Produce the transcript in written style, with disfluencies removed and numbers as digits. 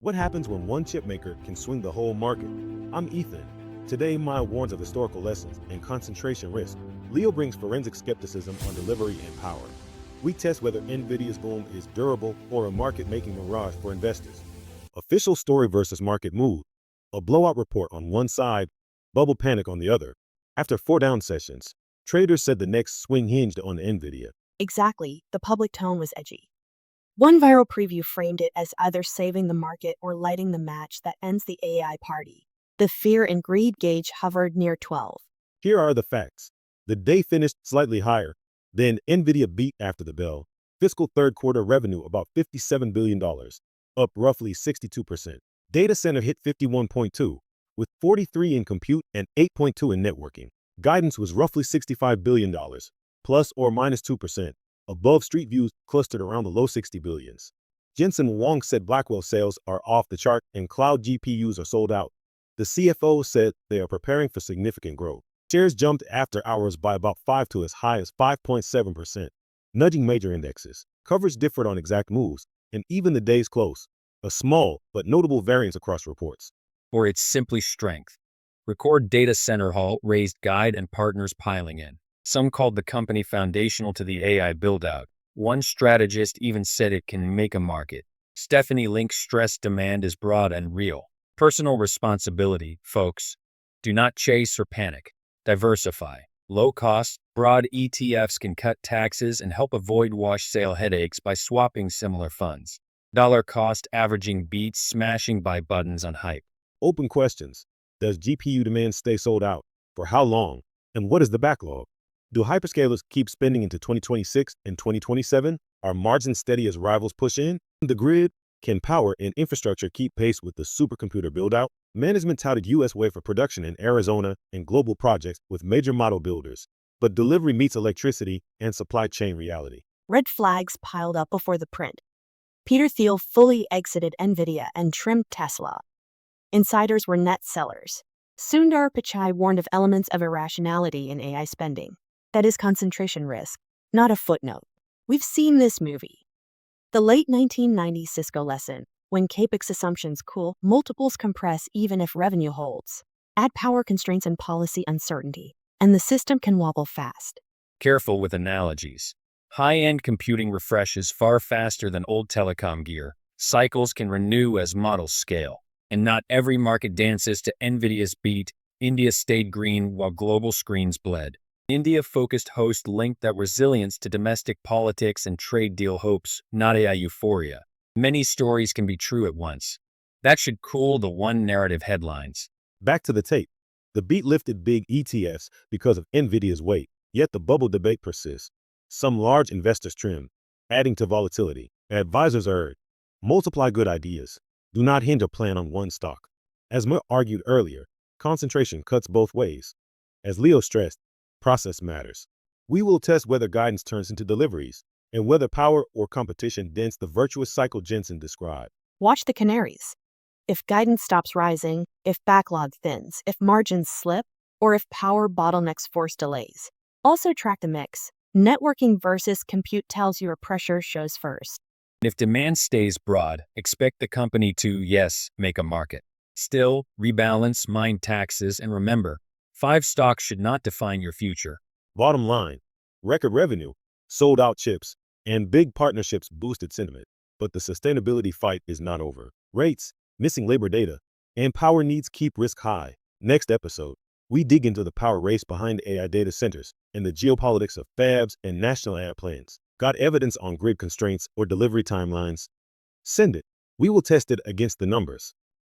What happens when one chip maker can swing the whole market? I'm Ethan. Today, Maya warns of historical lessons and concentration risk. Leo brings forensic skepticism on delivery and power. We test whether Nvidia's boom is durable or a market-making mirage for investors. Official story versus market mood. A blowout report on one side, bubble panic on the other. After 4 down sessions, traders said the next swing hinged on Nvidia. Exactly, the public tone was edgy. One viral preview framed it as either saving the market or lighting the match that ends the AI party. The fear and greed gauge hovered near 12. Here are the facts. The day finished slightly higher. Then Nvidia beat after the bell. Fiscal third quarter revenue about $57 billion, up roughly 62%. Data center hit 51.2, with 43 in compute and 8.2 in networking. Guidance was roughly $65 billion, plus or minus 2%. Above street views clustered around the low 60 billions. Jensen Huang said Blackwell sales are off the chart and cloud GPUs are sold out. The CFO said they are preparing for significant growth. Shares jumped after hours by about 5 to as high as 5.7%, nudging major indexes. Coverage differed on exact moves, and even the day's close. A small but notable variance across reports. Or it's simply strength. Record data center halt raised guide and partners piling in. Some called the company foundational to the AI build-out. One strategist even said it can make a market. Stephanie Link stressed demand is broad and real. Personal responsibility, folks. Do not chase or panic. Diversify. Low-cost, broad ETFs can cut taxes and help avoid wash sale headaches by swapping similar funds. Dollar cost averaging beats smashing buy buttons on hype. Open questions. Does GPU demand stay sold out? For how long? And what is the backlog? Do hyperscalers keep spending into 2026 and 2027? Are margins steady as rivals push in? The grid? Can power and infrastructure keep pace with the supercomputer build-out? Management touted U.S. wafer production in Arizona and global projects with major model builders, but delivery meets electricity and supply chain reality. Red flags piled up before the print. Peter Thiel fully exited Nvidia and trimmed Tesla. Insiders were net sellers. Sundar Pichai warned of elements of irrationality in AI spending. That is concentration risk, not a footnote. We've seen this movie. The late 1990s Cisco lesson: when CapEx assumptions cool, multiples compress even if revenue holds. Add power constraints and policy uncertainty, and the system can wobble fast. Careful with analogies. High-end computing refreshes far faster than old telecom gear. Cycles can renew as models scale. And not every market dances to Nvidia's beat. India stayed green while global screens bled. India-focused host linked that resilience to domestic politics and trade deal hopes, not AI euphoria. Many stories can be true at once. That should cool the one narrative headlines. Back to the tape. The beat lifted big ETFs because of Nvidia's weight, yet the bubble debate persists. Some large investors trim, adding to volatility. Advisors urge, multiply good ideas. Do not hinge a plan on one stock. As Muir argued earlier, concentration cuts both ways. As Leo stressed, process matters. We will test whether guidance turns into deliveries and whether power or competition dents the virtuous cycle Jensen described. Watch the canaries. If guidance stops rising, if backlog thins, if margins slip, or if power bottlenecks force delays. Also track the mix. Networking versus compute tells you where pressure shows first. If demand stays broad, expect the company to, yes, make a market. Still, rebalance, mind taxes, and remember, 5 stocks should not define your future. Bottom line, record revenue, sold out chips, and big partnerships boosted sentiment. But the sustainability fight is not over. Rates, missing labor data, and power needs keep risk high. Next episode, we dig into the power race behind AI data centers and the geopolitics of fabs and national AI plans. Got evidence on grid constraints or delivery timelines? Send it. We will test it against the numbers.